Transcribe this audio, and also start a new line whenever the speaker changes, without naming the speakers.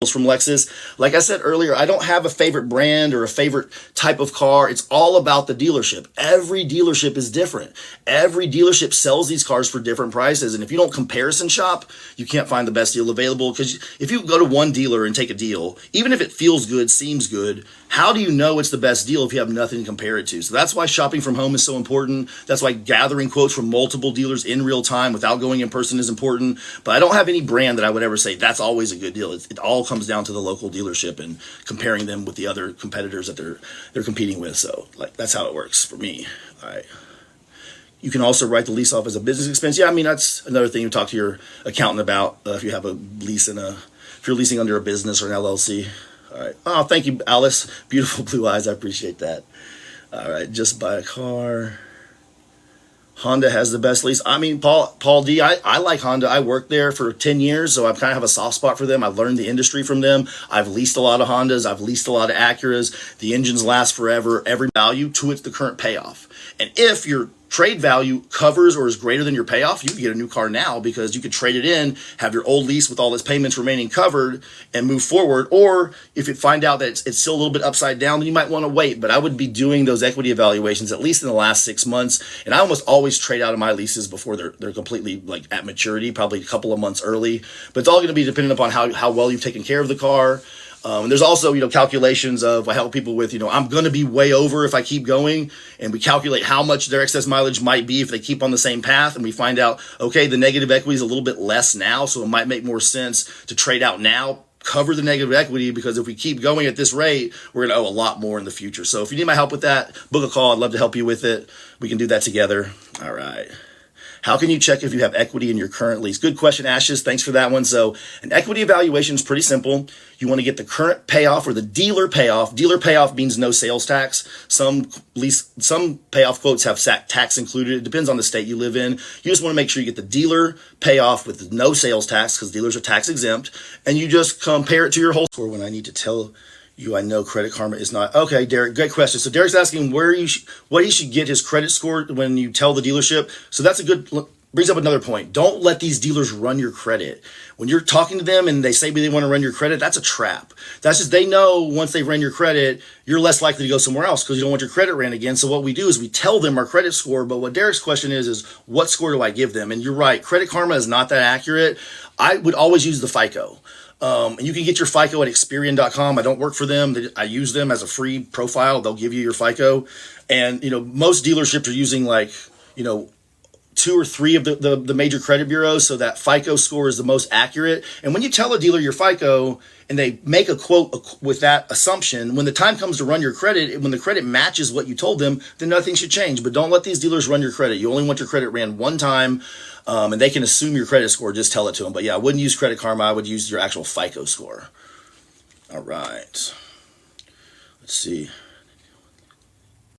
from Lexus. Like I said earlier, I don't have a favorite brand or a favorite type of car. It's all about the dealership. Every dealership is different. Every dealership sells these cars for different prices. And if you don't comparison shop, you can't find the best deal available. Because if you go to one dealer and take a deal, even if it feels good, seems good, how do you know it's the best deal if you have nothing to compare it to? So that's why shopping from home is so important. That's why gathering quotes from multiple dealers in real time without going in person is important. But I don't have any brand that I would ever say that's always a good deal. It all comes down to the local dealership and comparing them with the other competitors that they're competing with. So like that's how it works for me. All right. You can also write the lease off as a business expense. Yeah, I mean that's another thing you talk to your accountant about if you have a lease if you're leasing under a business or an LLC. All right. Oh, thank you, Alice. Beautiful blue eyes. I appreciate that. All right. Just buy a car. Honda has the best lease. I mean, Paul D, I like Honda. I worked there for 10 years, so I kind of have a soft spot for them. I've learned the industry from them. I've leased a lot of Hondas. I've leased a lot of Acuras. The engines last forever. Every value to its the current payoff. And if your trade value covers or is greater than your payoff, you can get a new car now because you could trade it in, have your old lease with all its payments remaining covered and move forward. Or if you find out that it's still a little bit upside down, then you might want to wait. But I would be doing those equity evaluations at least in the last 6 months. And I almost always trade out of my leases before they're completely like at maturity, probably a couple of months early. But it's all going to be dependent upon how well you've taken care of the car. And there's also, calculations of I help people with, I'm going to be way over if I keep going, and we calculate how much their excess mileage might be if they keep on the same path. And we find out, okay, the negative equity is a little bit less now. So it might make more sense to trade out now, cover the negative equity, because if we keep going at this rate, we're going to owe a lot more in the future. So if you need my help with that, book a call. I'd love to help you with it. We can do that together. All right. How can you check if you have equity in your current lease? Good question, Ashes. Thanks for that one. So an equity evaluation is pretty simple. You want to get the current payoff or the dealer payoff. Dealer payoff means no sales tax. Some payoff quotes have tax included. It depends on the state you live in. You just want to make sure you get the dealer payoff with no sales tax because dealers are tax exempt. And you just compare it to your whole score. When I need to tell you, I know Credit Karma is not. Okay, Derek, great question. So Derek's asking what he should get his credit score when you tell the dealership. So that's brings up another point. Don't let these dealers run your credit. When you're talking to them and they say they want to run your credit, that's a trap. That's just, they know once they've run your credit, you're less likely to go somewhere else because you don't want your credit ran again. So what we do is we tell them our credit score. But what Derek's question is what score do I give them? And you're right. Credit Karma is not that accurate. I would always use the FICO. And you can get your FICO at Experian.com. I don't work for them. I use them as a free profile. They'll give you your FICO. And, most dealerships are using 2 or 3 of the major credit bureaus. So that FICO score is the most accurate. And when you tell a dealer your FICO and they make a quote with that assumption, when the time comes to run your credit, when the credit matches what you told them, then nothing should change. But don't let these dealers run your credit. You only want your credit ran one time. And they can assume your credit score. Just tell it to them. But yeah, I wouldn't use Credit Karma. I would use your actual FICO score. All right. Let's see.